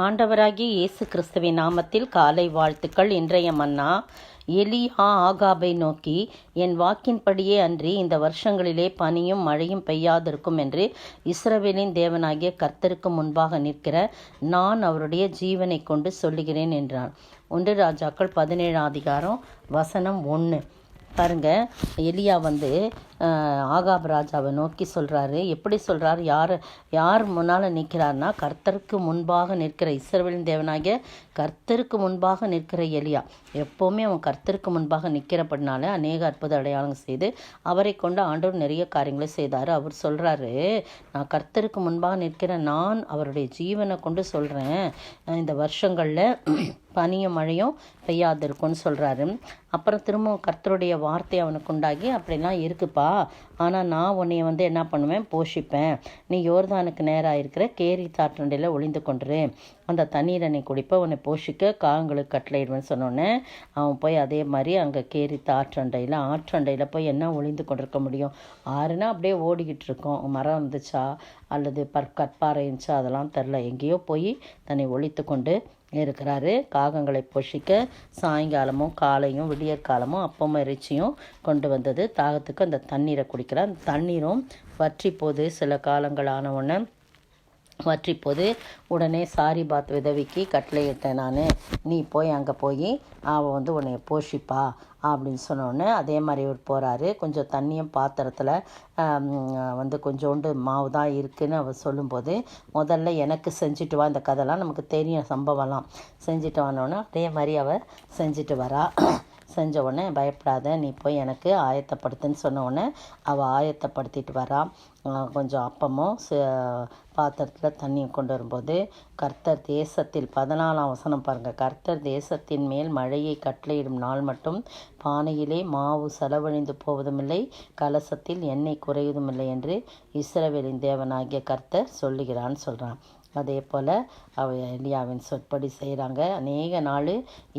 ஆண்டவராகிய இயேசு கிறிஸ்துவின் நாமத்தில் காலை வாழ்த்துக்கள். இன்றைய மன்னா, எலியா ஆகாபை நோக்கி, என் வாக்கின்படியே அன்றி இந்த வருஷங்களிலே பனியும் மழையும் பெய்யாதிருக்கும் என்று இஸ்ரவேலின் தேவனாகிய கர்த்தருக்கு முன்பாக நிற்கிற நான் அவருடைய ஜீவனை கொண்டு சொல்லுகிறேன் என்றான். 1 ராஜாக்கள் 17 அதிகாரம் வசனம் 1. பாருங்க, எலியா ஆகாப் ராஜாவை நோக்கி சொல்கிறாரு. எப்படி சொல்கிறாரு? யார் முன்னால் நிற்கிறார்னா, கர்த்தருக்கு முன்பாக நிற்கிற இஸ்ரவேலின் தேவனாகிய கர்த்தருக்கு முன்பாக நிற்கிற எலியா. எப்போவுமே அவன் கர்த்தருக்கு முன்பாக நிற்கிறப்படினால அநேக அற்புத அடையாளங்கள் செய்து அவரை கொண்டு ஆண்டவர் நிறைய காரியங்களை செய்தார். அவர் சொல்கிறாரு, நான் கர்த்தருக்கு முன்பாக நிற்கிற நான் அவருடைய ஜீவனை கொண்டு சொல்கிறேன், இந்த வருஷங்களில் பனியும் மழையும் பெய்யாதிருக்கும்னு சொல்கிறாரு. அப்புறம் திரும்பவும் கர்த்தருடைய வார்த்தை அவனுக்கு உண்டாகி, அப்படிலாம் இருக்குப்பா, ஆனால் நான் உன்னைய என்ன பண்ணுவேன், போஷிப்பேன். நீ யோர்தானுக்கு நேராக இருக்கிற கேரி தாற்றண்டையில் ஒளிந்து கொண்டுரு, அந்த தண்ணீரை நீ குடிப்ப, உன்னை போஷிக்க காங்களுக்கு கட்டளையிடுவேன்னு சொன்னோன்னே அவன் போய் அதே மாதிரி அங்கே கேரி ஆற்றண்டையில் போய் என்ன ஒளிந்து கொண்டிருக்க முடியும்? ஆறுனா அப்படியே ஓடிக்கிட்டு இருக்கோம். மரம் இருந்துச்சா அல்லது கற்பாறை இருந்துச்சா அதெல்லாம் தெரில. எங்கேயோ போய் தன்னை ஒழித்து கொண்டு இருக்கிறாரு. காகங்களை போஷிக்க சாயங்காலமும் காலையும் விடியற்காலமும் அப்பமும் இறைச்சியும் கொண்டு வந்தது. தாகத்துக்கு அந்த தண்ணீரை குடிக்கிறார். அந்த தண்ணீரும் வற்றி போது சில காலங்கள் ஆன உடனே வற்றி போது உடனே சாரிபாத் விதவிக்கு கட்டளையிட்டேன் நான், நீ போய் அங்கே போய் அவள் உன்னை போஷிப்பா அப்படின்னு சொன்னோடனே அதே மாதிரி அவர் போகிறாரு. கொஞ்சம் தண்ணியும் பாத்திரத்தில் கொஞ்சோண்டு மாவு தான் இருக்குதுன்னு அவர் சொல்லும்போது, முதல்ல எனக்கு செஞ்சுட்டு வா, இந்த கதைலாம் நமக்கு தெரியும், சம்பவம்லாம் செஞ்சுட்டு வானோடனே அதே மாதிரி அவள் செஞ்சுட்டு வரா. செஞ்ச உடனே பயப்படாத, நீ போய் எனக்கு ஆயத்தப்படுத்துன்னு சொன்ன உடனே அவள் ஆயத்தப்படுத்திட்டு வரா. கொஞ்சம் அப்பமும் பாத்திரத்தில் தண்ணியும் கொண்டு வரும்போது, கர்த்தர் தேசத்தில் 14ஆம் வசனம் பாருங்கள், கர்த்தர் தேசத்தின் மேல் மழையை கட்டளையிடும் நாள் மட்டும் பானையிலே மாவு செலவழிந்து போவதுமில்லை, கலசத்தில் எண்ணெய் குறைவதுமில்லை என்று இஸ்ரவேலின் தேவனாகிய கர்த்தர் சொல்லுகிறான்னு சொல்கிறான். அதே போல் எலியாவின் சொற்படி செய்கிறாங்க. அநேக நாள்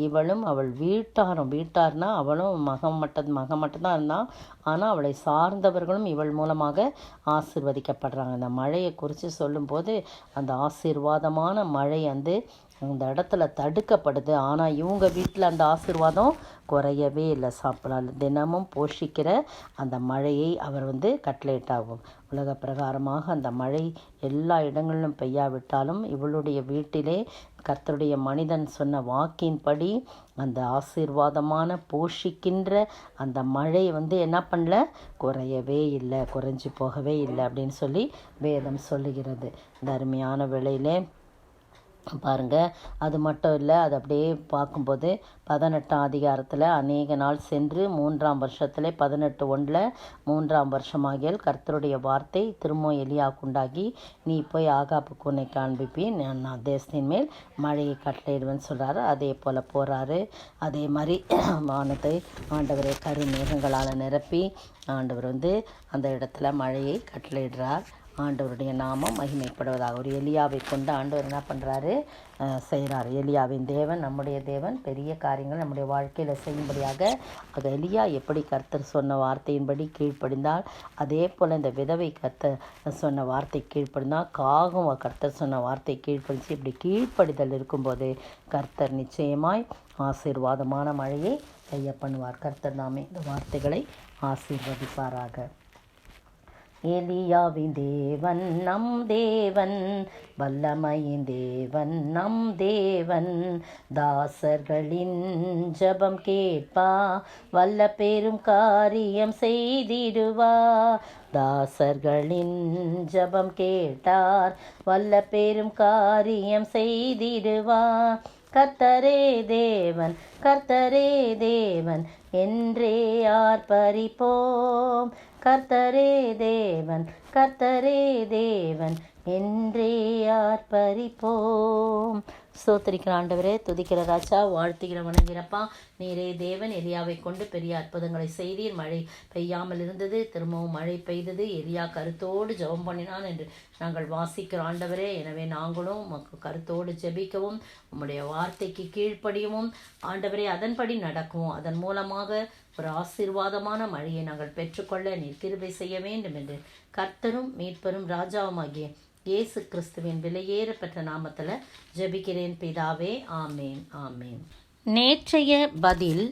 இவளும் அவள் வீட்டார்னா அவளும் மகன் மட்டும்தான் இருந்தான். ஆனால் அவளை சார்ந்தவர்களும் இவள் மூலமாக ஆசீர்வதிக்கப்படுறாங்க. இந்த மழையை குறித்து சொல்லும்போது, அந்த ஆசீர்வாதமான மழை அந்த இடத்துல தடுக்கப்படுது. ஆனால் இவங்க வீட்டில் அந்த ஆசீர்வாதம் குறையவே இல்லை. சாப்பிடலாம் தினமும் போஷிக்கிற அந்த மழையை அவர் கட்டளையிட்டாகும். உலக பிரகாரமாக அந்த மழை எல்லா இடங்களிலும் பெய்யாவிட்டாலும் இவளுடைய வீட்டிலே கர்த்தருடைய மனிதன் சொன்ன வாக்கின்படி அந்த ஆசீர்வாதமான போஷிக்கின்ற அந்த மழை என்ன பண்ணல, குறையவே இல்லை, குறைஞ்சி போகவே இல்லை அப்படின்னு சொல்லி வேதம் சொல்லுகிறது. இந்த அருமையான வேளையிலே பாருங்கள், அது மட்டும் இல்லை, அது அப்படியே பார்க்கும்போது 18ஆம் அதிகாரத்தில் அநேக நாள் சென்று 3ஆம் வருஷத்தில் 18:1 3ஆம் வருஷமாகியால் கர்த்தருடைய வார்த்தை திரும்ப எலியாவுக்குண்டாகி, நீ போய் ஆகாப்புக்கு உன்னை காண்பிப்பி, நான் தேசத்தின் மேல் மழையை கட்டளையிடுவேன்னு சொல்கிறாரு. அதே போல் போகிறாரு. அதே மாதிரி வானத்தை ஆண்டவரை கருமேகங்களால் நிரப்பி ஆண்டவர் அந்த இடத்துல மழையை கட்டளையிடுறார். ஆண்டவருடைய நாமம் மகிமைப்படுவதாக. ஒரு எலியாவை கொண்டு ஆண்டவர் என்ன பண்ணுறாரு, செய்கிறார். எலியாவின் தேவன் நம்முடைய தேவன் பெரிய காரியங்கள் நம்முடைய வாழ்க்கையில் செய்யும்படியாக. அது எலியா எப்படி கர்த்தர் சொன்ன வார்த்தையின்படி கீழ்ப்படிந்தால், அதே போல் இந்த விதவை கர்த்தர் சொன்ன வார்த்தை கீழ்ப்படிந்தால், காகம் கர்த்தர் சொன்ன வார்த்தை கீழ்ப்படிச்சு. இப்படி கீழ்ப்படிதல் இருக்கும்போது கர்த்தர் நிச்சயமாய் ஆசீர்வாதமான மழையை செய்ய பண்ணுவார். கர்த்தர் நாமே இந்த வார்த்தைகளை ஆசீர்வதிப்பாராக. எலியாவின் தேவன் நம் தேவன், வல்லமையின் தேவன் நம் தேவன், தாசர்களின் ஜபம் கேட்பா, வல்ல பெரும் காரியம் செய்திடுவா. தாசர்களின் ஜபம் கேட்டார், வல்ல பெரும் காரியம் செய்திடுவா. கர்த்தரே தேவன், கர்த்தரே தேவன் என்றே ஆர்ப்பரிப்போம். கர்த்தரே தேவன், கர்த்தரே தேவன் என்றே ஆர்ப்பரிப்போம். ஸ்தோத்திரிக்கிற ஆண்டவரே, துதிக்கிற ராஜா, வாழ்த்துகிற வணங்கிறப்பா, நீரே தேவன். எலியாவை கொண்டு பெரிய அற்புதங்களை செய்தீர். மழை பெய்யாமல் இருந்தது, திரும்பவும் மழை பெய்தது. எலியா கருத்தோடு ஜெபம் பண்ணினான் என்று நாங்கள் வாசிக்கிற ஆண்டவரே. எனவே நாங்களும் உமக்கு கருத்தோடு ஜெபிக்கவும், உம்முடைய வார்த்தைக்கு கீழ்ப்படியவும் ஆண்டவரே, அதன்படி நடக்கவும், அதன் மூலமாக ஒரு ஆசீர்வாதமான மழையை நாங்கள் பெற்றுக்கொள்ள நீர் கிருபை செய்ய வேண்டும் என்று கர்த்தரும் மீட்பரும் ராஜாவுமாகிய இயேசு கிறிஸ்துவின் விலையேற பெற்ற நாமத்தில் ஜெபிக்கிறேன் பிதாவே. ஆமேன் ஆமேன். நேற்றைய பதில்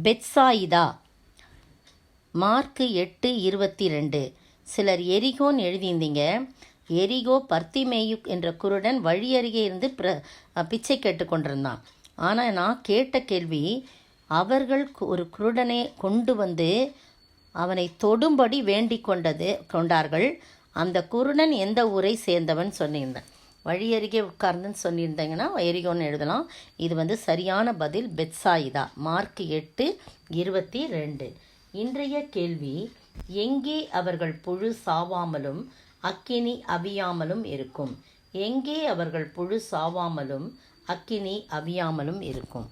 பெத்சாயிதா, மார்க்கு 8:22. சிலர் எரிகோன்னு எழுதியிருந்தீங்க. எரிகோ பர்த்திமேயு என்ற குருடன் வழி அருகே இருந்து பிச்சை கேட்டுக்கொண்டிருந்தான். ஆனால் நான் கேட்ட கேள்வி, அவர்கள் ஒரு குருடனை கொண்டு வந்து அவனை தொடும்படி வேண்டிக் கொண்டார்கள். அந்த குருடன் எந்த ஊரை சேர்ந்தவன் சொன்னிருந்தேன். வழி அருகே உட்கார்ந்துன்னு சொல்லியிருந்தீங்கன்னா எரிகோன்னு எழுதலாம். இது சரியான பதில் பெத்சாயிதா, மார்க் 8:22. இன்றைய கேள்வி, எங்கே அவர்கள் புழு சாவாமலும் அக்கினி அவியாமலும் இருக்கும்? எங்கே அவர்கள் புழு சாவாமலும் அக்கினி அவியாமலும் இருக்கும்?